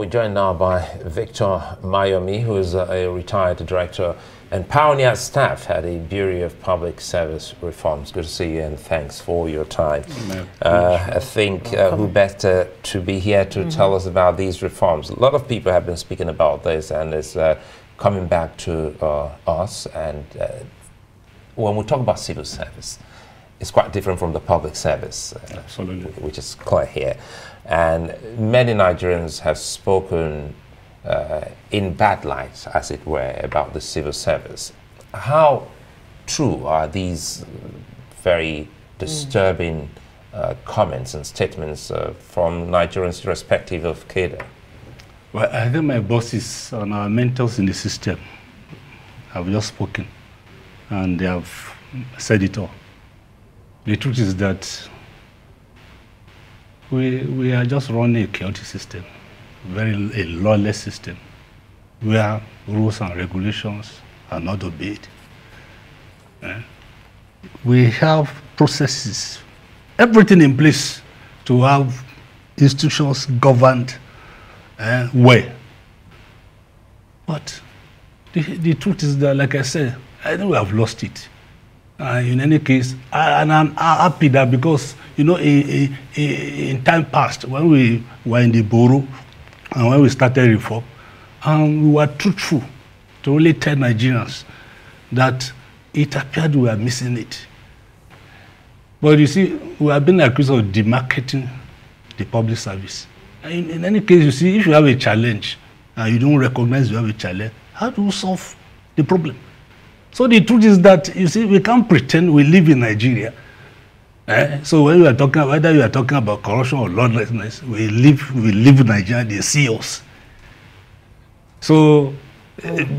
we're joined now by Victor Mayomi, who is a retired director and pioneer staff at the Bureau of Public Service Reforms. Good to see you, and thanks for your time. I think who better to be here to tell us about these reforms. A lot of people have been speaking about this, and it's coming back to us. And when we talk about civil service, it's quite different from the public service, which is clear here. And many Nigerians have spoken in bad light, as it were, about the civil service. How true are these very disturbing comments and statements from Nigerians irrespective of cadre? Well, I think my bosses and our mentors in the system have just spoken, and they have said it all. The truth is that we are just running a chaotic system, a lawless system, where rules and regulations are not obeyed. We have processes, everything in place to have institutions governed well. But the truth is that, like I said, I think we have lost it. In any case, and I'm happy that, because, you know, in time past, when we were in the borough and when we started reform, we were truthful to only tell Nigerians that it appeared we were missing it. But you see, we have been accused of demarketing the public service. In any case, you see, if you have a challenge and you don't recognize you have a challenge, how do you solve the problem? So the truth is that, you see, we can't pretend we live in Nigeria. So when we are talking, whether you are talking about corruption or lawlessness, we live in Nigeria, they see us. So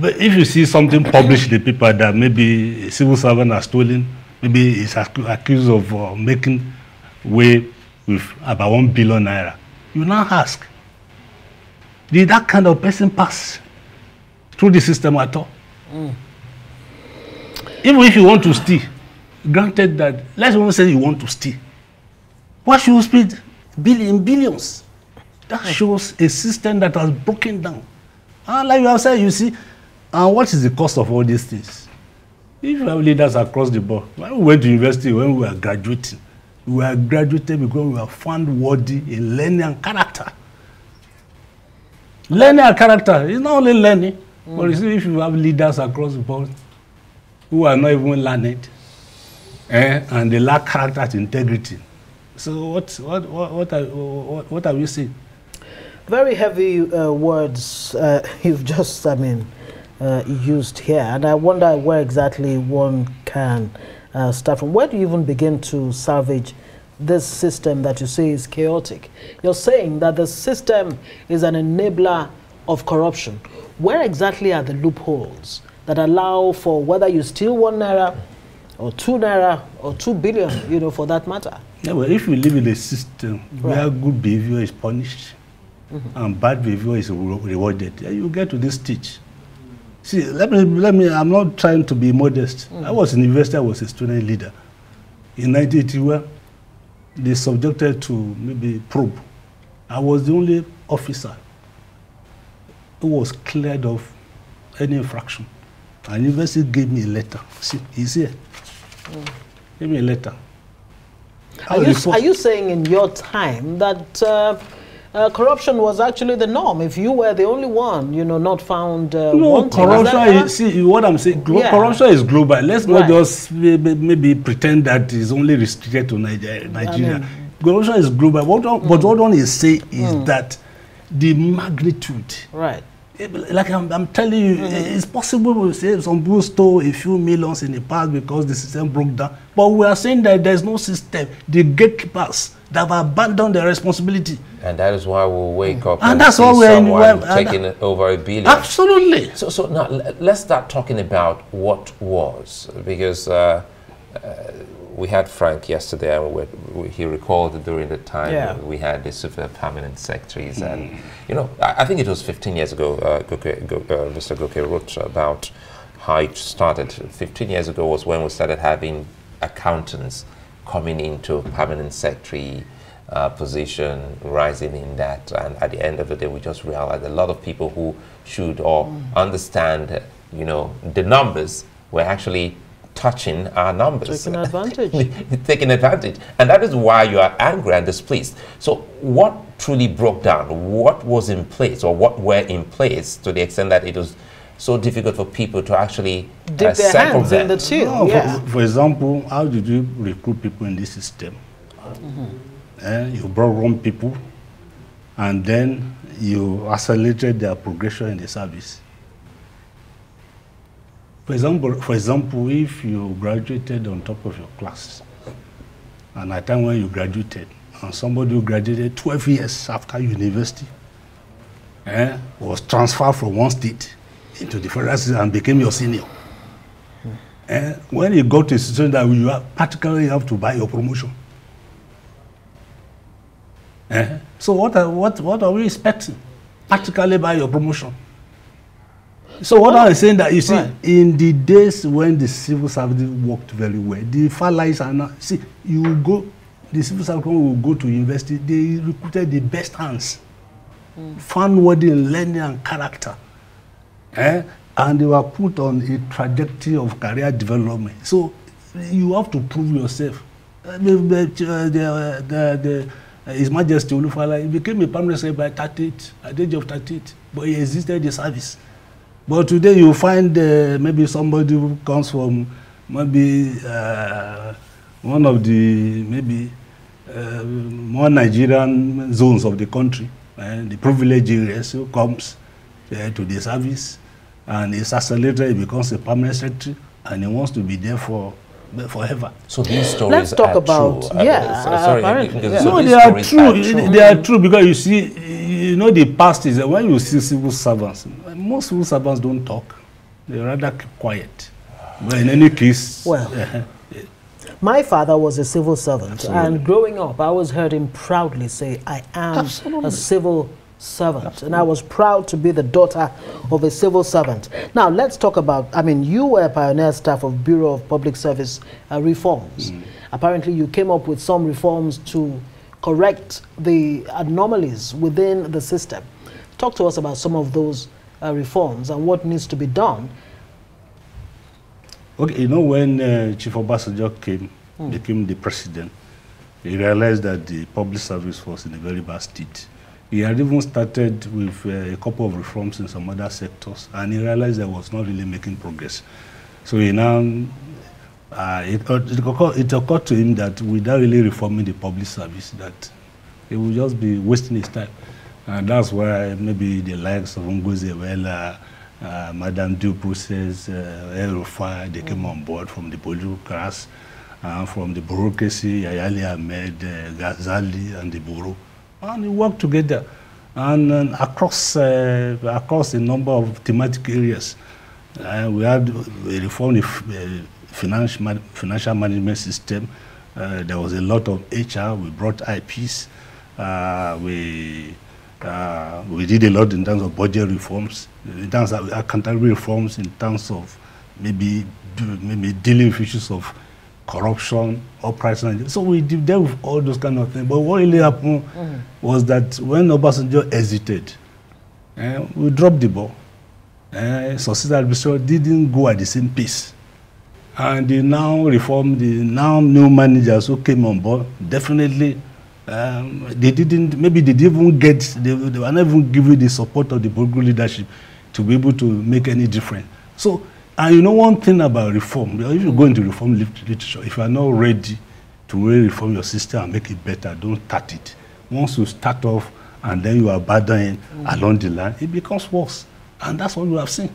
but if you see something published in the paper that maybe a civil servant has stolen, maybe is accused of making way with about 1 billion naira, you now ask, did that kind of person pass through the system at all? Even if you want to steal, granted that, let's even say you want to steal, what should you spend billions? That shows a system that has broken down. And like you have said, you see, and what is the cost of all these things? If you have leaders across the board, when we went to university, when we were graduating, we were graduated because we were found worthy in learning and character. Learning and character is not only learning, but you see, if you have leaders across the board who are not even learned, and they lack character and integrity, so what are we saying? Very heavy words you've just, used here, and I wonder where exactly one can start from. Where do you even begin to salvage this system that you say is chaotic? You're saying that the system is an enabler of corruption. Where exactly are the loopholes that allow for, whether you steal 1 naira or 2 naira or 2 billion, you know, for that matter? Yeah, well, if you live in a system where good behavior is punished and bad behavior is rewarded, you get to this stage. See, let me, I'm not trying to be modest. I was in university, I was a student leader. In 1981, they subjected to maybe probe. I was the only officer who was cleared of any infraction. And the university gave me a letter. See, he's here. Give me a letter. Are you saying in your time that corruption was actually the norm? If you were the only one, you know, not found wanting? Corruption is, see, what I'm saying, corruption is global. Let's not just maybe pretend that it's only restricted to Nigeria. Corruption is global. But what one is saying is that the magnitude. Right. Like I'm telling you, it's possible to say some people stole a few millions in the past because the system broke down. But we are saying that there's no system. The gatekeepers that have abandoned their responsibility. And that is why we'll wake up and that's why we're taking over 1 billion. Absolutely. So now let's start talking about what was, because we had Frank yesterday, and he recalled during the time we had the super permanent secretaries, and you know, I think it was 15 years ago. Mr. Goke wrote about how it started. 15 years ago was when we started having accountants coming into permanent secretary position, rising in that, and at the end of the day, we just realized a lot of people who should or understand, you know, the numbers were actually touching our numbers. Taking advantage. Taking advantage. And that is why you are angry and displeased. So what truly broke down? What was in place, or what were in place to the extent that it was so difficult for people to actually dip their hands in the till? No, yeah. for example, how did you recruit people in this system? You brought wrong people, and then you accelerated their progression in the service. For example, if you graduated on top of your class, and at the time when you graduated, and somebody who graduated 12 years after university was transferred from one state into the federal system and became your senior. When you got to a situation that you practically have to buy your promotion. So what are we expecting? Practically buy your promotion. So what I was saying that, you see, in the days when the civil service worked very well, the far lights are not, see, you go, the civil service will go to university, they recruited the best hands, fun-worthy in learning and character. And they were put on a trajectory of career development. So you have to prove yourself. His Majesty Olufala, he became a permanent secretary by 38, at the age of 38, but he existed in service. But today you find maybe somebody who comes from maybe one of the more Nigerian zones of the country, the privileged areas, who comes to the service and is accelerated, he becomes a permanent secretary, and he wants to be there forever. So these stories Let's talk about true. apparently. So no, they are true. They are true because you see, you know, the past is that when you see civil servants, most civil servants don't talk; they rather keep quiet. But in any case, well, my father was a civil servant, and growing up, I always heard him proudly say, "I am a civil servant," and I was proud to be the daughter of a civil servant. Now let's talk about, I mean, you were pioneer staff of Bureau of Public Service Reforms. Apparently you came up with some reforms to correct the anomalies within the system. Talk to us about some of those reforms and what needs to be done. Okay, you know, when Chief Obasanjo became the president, he realized that the public service was in a very bad state. He had even started with a couple of reforms in some other sectors, and he realized that was not really making progress. So he now, it occurred to him that without really reforming the public service, that he would just be wasting his time. And that's why maybe the likes of Ngozi Iweala, Madame Due Process, El Rufai, they came on board from the bureaucrats, from the bureaucracy, Yahya Ahmed, Ghazali, and the bureau. And we work together, and across a number of thematic areas. We had a reform the financial management system. There was a lot of HR. We brought IPs. We did a lot in terms of budget reforms, in terms of accountability reforms, in terms of maybe dealing with issues of corruption or pricing. So we dealt with all those kind of things. But what really happened was that when Obasanjo hesitated, we dropped the ball. Successor administration didn't go at the same pace. And the now reformed, the now new managers who came on board, definitely they didn't even get, they were not even given the support of the political leadership to be able to make any difference. So, and you know one thing about reform, if you go into reform literature, if you are not ready to really reform your system and make it better, don't start it. Once you start off and then you are abandoning along the line, it becomes worse. And that's what we have seen.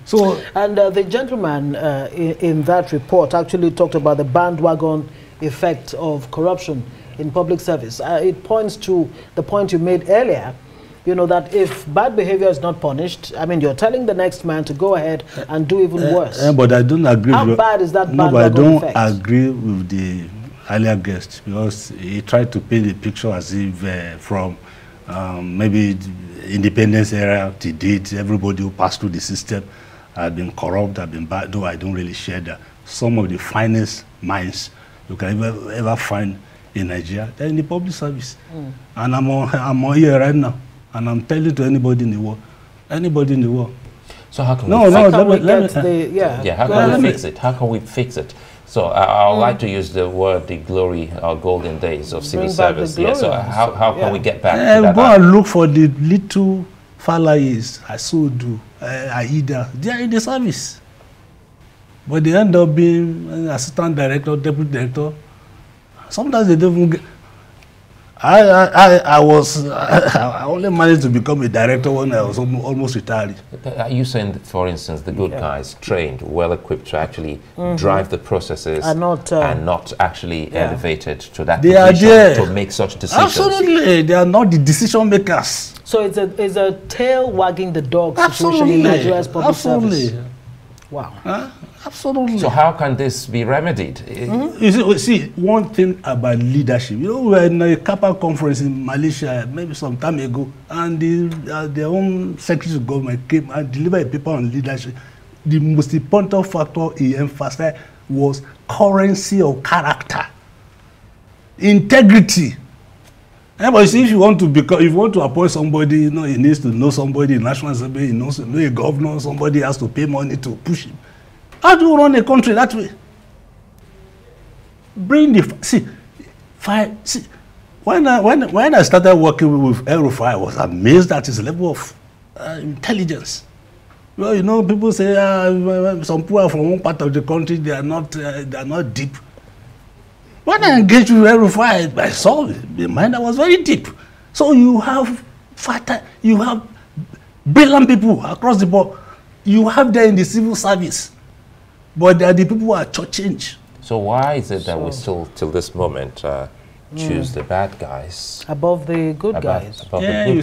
So, and the gentleman in that report actually talked about the bandwagon effect of corruption in public service. It points to the point you made earlier, you know, that if bad behavior is not punished, I mean, you're telling the next man to go ahead and do even worse. But I don't agree. How bad is that bandwagon but I don't effect? agree with the earlier guest, because he tried to paint the picture as if from maybe independence era to date, everybody who passed through the system had been corrupt, had been bad. No, I don't really share that. Some of the finest minds you can ever find in Nigeria, they're in the public service. And I'm on here right now, and I'm telling to anybody in the world, So how can no, we no, How can we fix it? How can we fix it? So I would like to use the word the glory or golden days of civil service. Yeah. So how can we get back to that? Go and look for the little falayes, Asodu, Aida. They are in the service. But they end up being an assistant director, deputy director. Sometimes they don't even get. I only managed to become a director when I was almost retired. Are you saying that, for instance, the good guys trained, well equipped to actually drive the processes and not actually elevated to that position to make such decisions? Absolutely, they are not the decision makers. So it's a tail wagging the dog situation in Nigeria's public service. Wow. Absolutely. So how can this be remedied? You see, one thing about leadership, we were in a Kappa conference in Malaysia maybe some time ago, and their own secretary of government came and delivered a paper on leadership. The most important factor he emphasized was currency of character, integrity. But you see, if you want to appoint somebody, he needs to know somebody in National Assembly, he knows to know a governor, somebody has to pay money to push him. How do you run a country that way? When I started working with El-Rufai, I was amazed at his level of intelligence. Well, people say some people are from one part of the country, they are not deep. When I engaged with El-Rufai, I saw the mind that was very deep. So you have brilliant people across the board. You have them in the civil service. But they are the people who are change. So why is it that we still, till this moment, choose the bad guys above the good guys?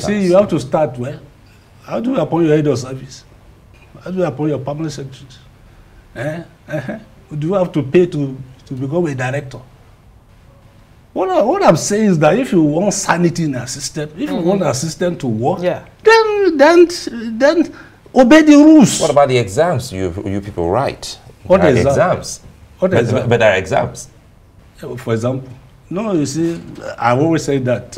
See, you have to start well. How do you appoint your head of service? How do you appoint your permanent secretary? Do you have to pay to become a director? What I'm saying is that if you want sanity in a system, if you want a system to work, then obey the rules. What about the exams you people write? What exams? But there are exams. For example, you see, I always say that,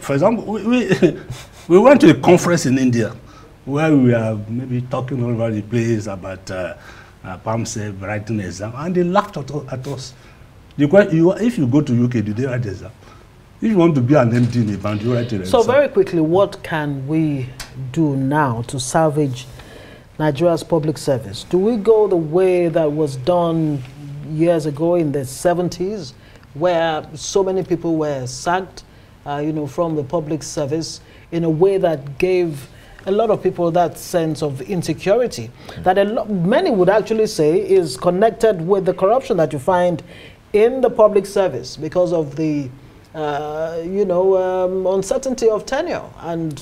for example, we went to a conference in India where we are maybe talking all over the place about PAMSEB writing an exam, and they laughed at us. If you go to UK, do they write the exam? If you want to be an MD in a band, you write an exam. So very quickly, what can we do now to salvage Nigeria's public service? Do we go the way that was done years ago in the 70s, where so many people were sacked, from the public service in a way that gave a lot of people that sense of insecurity that many would actually say is connected with the corruption that you find in the public service because of the, uncertainty of tenure and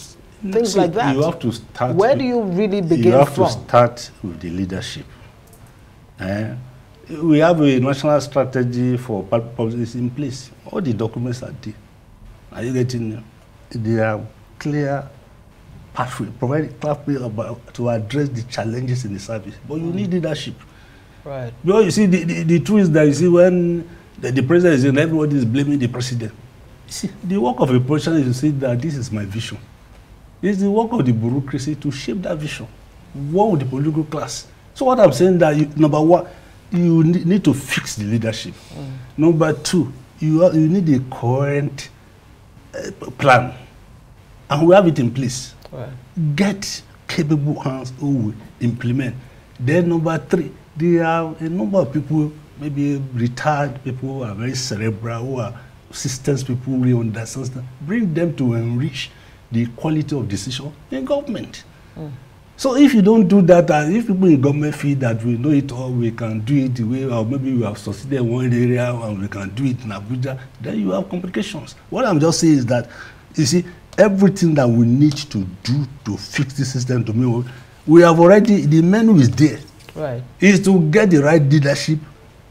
things like that? You have to start. Where do you really begin from? You have to start with the leadership. We have a national strategy for public policy in place. All the documents are there. Are you getting them? There are clear pathway, provided pathway to address the challenges in the service. But you need leadership. Right. Because you see, the truth is that you see when the president is in, everybody is blaming the president. You see, the work of a politician is to say that this is my vision. It's the work of the bureaucracy to shape that vision. One with the political class. So what I'm saying that number one, you need to fix the leadership. Number two, you need a coherent plan, and we have it in place. Right. Get capable hands who will implement. Then number three, there are a number of people, maybe retired people who are very cerebral, who are systems people who really understand stuff. Bring them to enrich the quality of decision in government. So if you don't do that, and if people in government feel that we know it all, we can do it the way, or maybe we have succeeded in one area and we can do it in Abuja, then you have complications. What I'm just saying is that, you see, everything that we need to do to fix the system to me, we have already, the menu is there. Right. Is to get the right leadership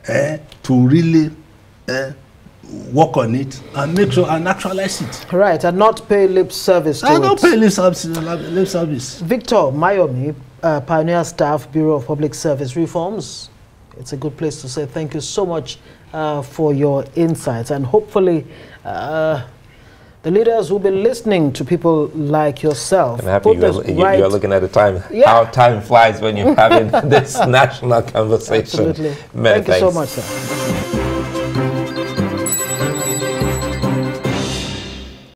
to really work on it and make sure and actualize it. Right, and not pay lip service to it. And not pay lip service. Victor Mayomi, Pioneer Staff, Bureau of Public Service Reforms. it's a good place to say thank you so much for your insights, and hopefully the leaders will be listening to people like yourself. I'm happy you're looking at the time. Yeah. How time flies when you're having this national conversation. Absolutely. Thank you so much, sir.